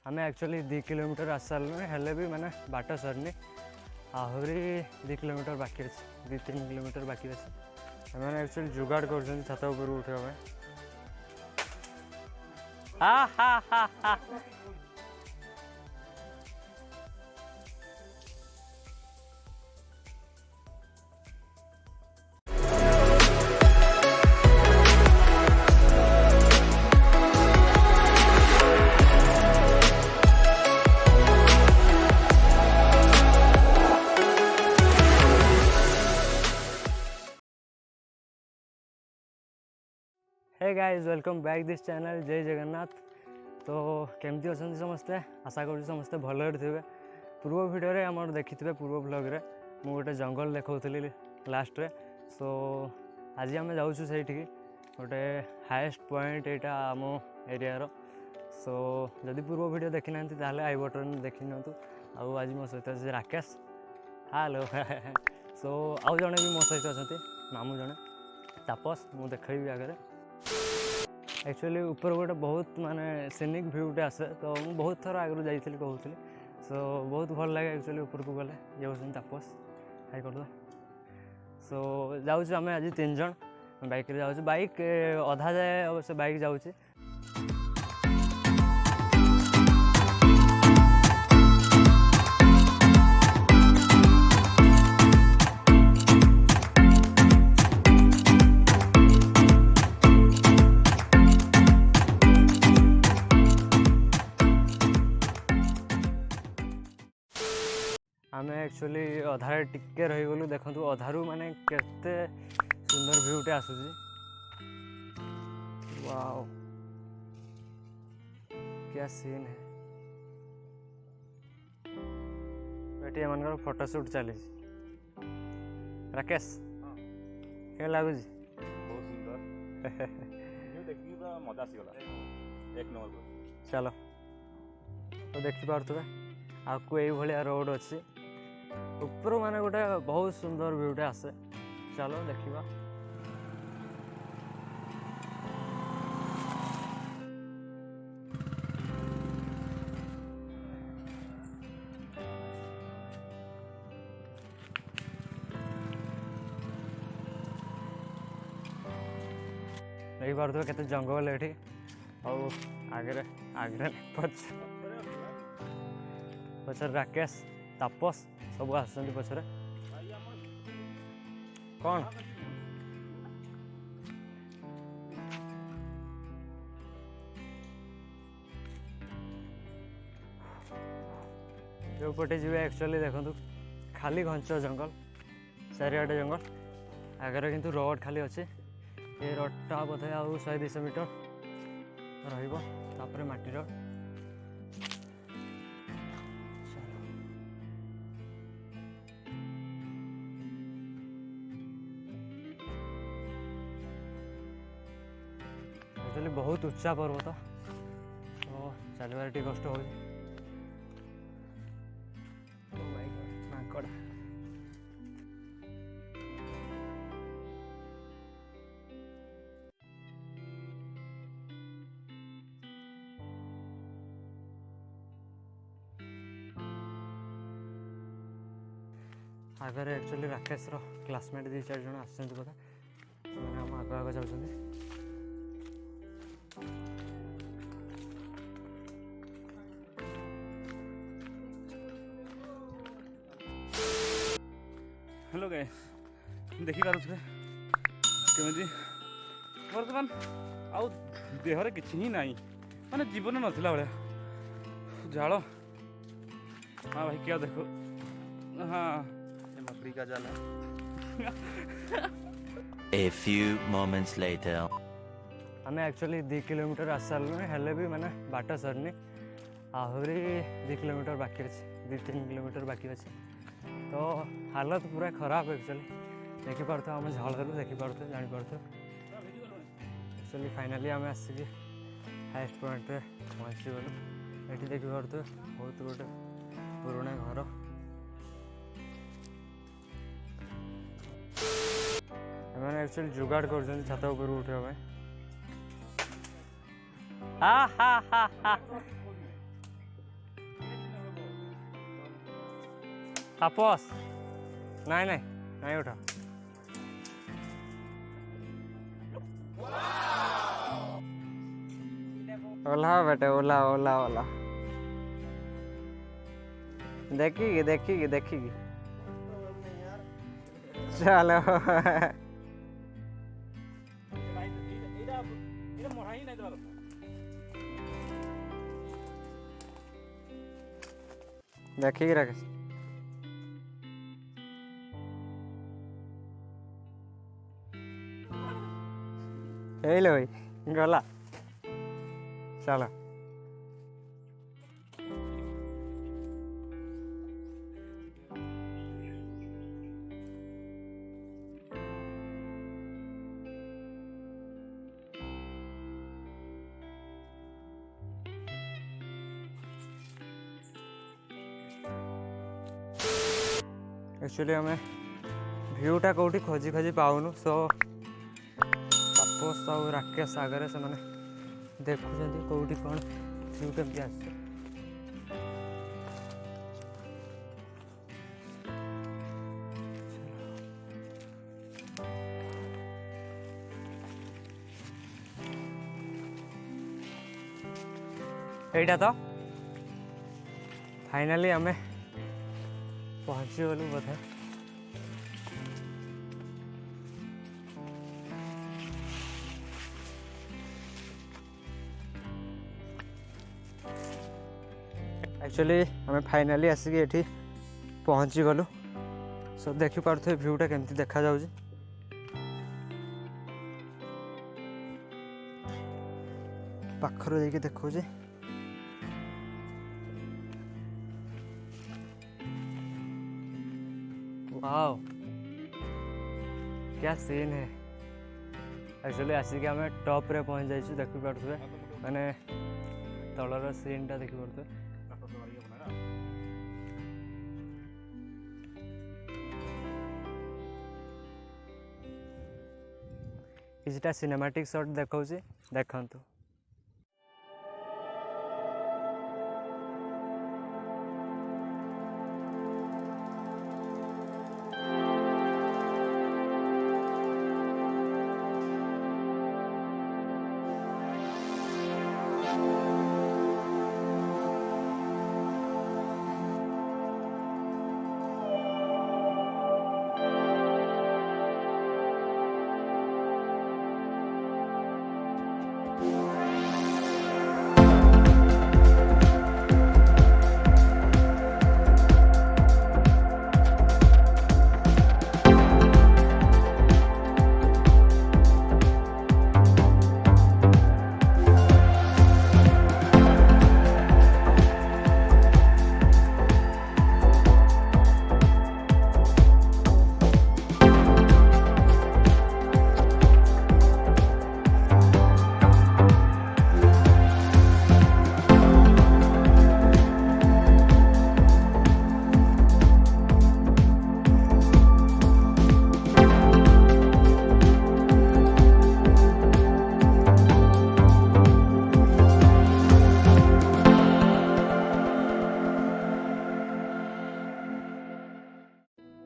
आम actually 2 kilometre आस सारे हेल्ले भी माने बाट सरनी आहरी 2 किलोमीटर बाकी अच्छे 2-3 किलोमीटर बाकी अच्छे मैंने एक्चुअली जुगाड़ कर छात उपर उठा हे guys welcome back this channel जय जगन्नाथ। तो केमती अच्छा समस्ते आशा कर समस्ते भलरे थे। पूर्व वीडियो रे आम देखी पूर्व ब्लॉग रे मु गोटे जंगल देखौली लास्ट रे। सो आज आम जाऊँ से गोटे हाएस्ट पॉइंट यहाँ आम एरिया रो। सो जदि पूर्व वीडियो देखी ना ताले आई बटन देखी नियंतु। आज मो सहित अच्छे राकेश हेलो सो आउ जड़े भी मो सहित अच्छा मामू जड़े तापस मु देखी आगे एक्चुअली ऊपर गोटे बहुत माने सीनिक भ्यूटे आसे तो मुझे बहुत थर आगु जाइली कहूली। सो बहुत भल लगे एक्चुअली ऊपर को गले ये हूँ तापस हाई कर। सो जाऊँ आम आज 3 जन बाइक रे जाऊँ बाइक अधा जाए अवश्य बाइक जाऊँ। आम एक्चुअली अधारे टिके रहीगलु देखु अधारू माने केते सुंदर भ्यूटे आसूची। वाओ क्या सीन है। बेटी एमनकर फोटोशूट चली राकेश क्या लगुच बहुत सुंदर देखी पूरा मजा आसीगला एक नंबर। चलो तो देखी पारे आपको यही भाया रोड अच्छी ऊपर माने गोटे बहुत सुंदर भ्यूटे आसे। चलो देखा देख पारे केते जंगल ये आगे आगे पचर राकेश तापस सब आसुँच पछरे कौन जो पटे जी एक्चुअली देखो खाली घंच जंगल चारिआडे जंगल आगे किंतु रोड खाली अच्छे ये रोडटा बोधे आ 100-200 मीटर रही माटी रोड। एक्चुअली बहुत उच्चा पर्वत तो चलवार टी कष्ट हो। आगे एक्चुअली राकेश क्लासमेट 2-4 जन आसुँच बोधे से आम आग आग जाऊँ। हेलो गाइस देखी पारे केमी बर्तमान आउ देहरे किसी ही नहीं माने जीवन नथिला भाया जाल। हाँ भाई क्या देखो हाँ मकड़ी का जाल है। A few moments later आम एक्चुअली 2 किलोमीटर आस सारे हेल्ले भी माने बाट सरनी आहरी 2 किलोमीटर बाकी अच्छे 2-3 किलोमीटर बाकी अच्छे तो हालत पूरा खराब एक्चुअली देखिपे आम झाड़ू देखिपे जापे एक्चुअली फाइनाली आम आसिक हाएस्ट पॉइंट पहुँची गलु। ये देखिपे बहुत गोटे पुराना घर मैंने एक्चुअली जुगाड़ कर छात उपर उठा तापस नहीं नहीं नहीं उठा ओला बेटे ओला ओला ओला देखिए देखिए देखिए चलो देखिए रख लो भाई गला चलो एक्चुअली आम भ्यूटा कौटी खोजी खोजी पाऊनु सो तापस और राकेश आगे से देखुं कौटी कौन भ्यू केमती आस एटा तो फाइनाली आमे पहुँची गलु बोधे एक्चुअली आम फाइनाली आसिक ये पहुँची गलु सो देखी पारे भ्यूटा केमती देखा जाउछि पाखर जाइए देखो वाओ क्या सीन है एक्चुअली आसिक आम टॉप रे पहुँच जाइए देखी पारे माने तलर सीनटा देखी पारे किछटा सिनेमैटिक शॉट देखौछि देखंतु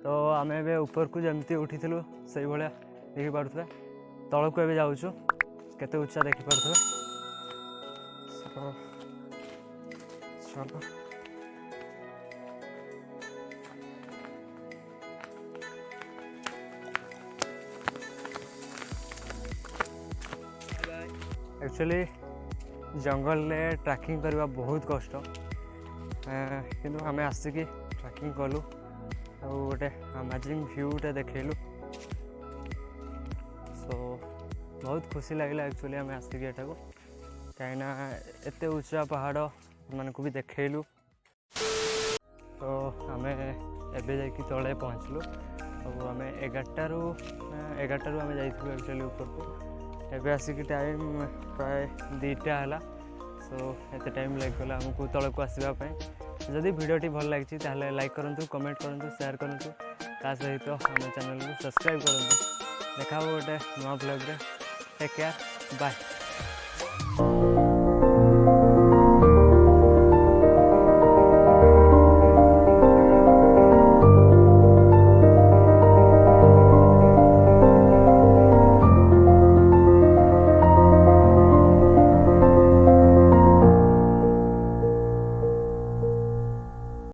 तो आम ए ऊपर को जमती उठी से भाया देखी पारे तल को ए जाऊँ केते उच्चा देखी पारे चलो एक्चुअली जंगल में ट्रैकिंग करवा बहुत कष्ट किंतु आम आसिक ट्रैकिंग कलु आ गोटे अमेजिंग भ्यूटे देखलु सो बहुत खुशी लगे एक्चुअली आम आसिक एटा को कहीं एत उच्चा पहाड़ मान को भी देखलु तो आम एबे जाकि तले पहुँचलु और आम 11टारू आम जाइलु एक्चुअली ऊपर को एबे आसिक टाइम प्राय 2टा है सो एत टाइम लगे आमको तल को आसवाई जदि भिडियोटी भल लगी ताहले लाइक करूँ कमेंट करूँ शेयर करूँ ता सहित आम चैनल को सब्सक्राइब करूँ देखा गोटे नुआ ब्लॉग रे टेक केयर बाय।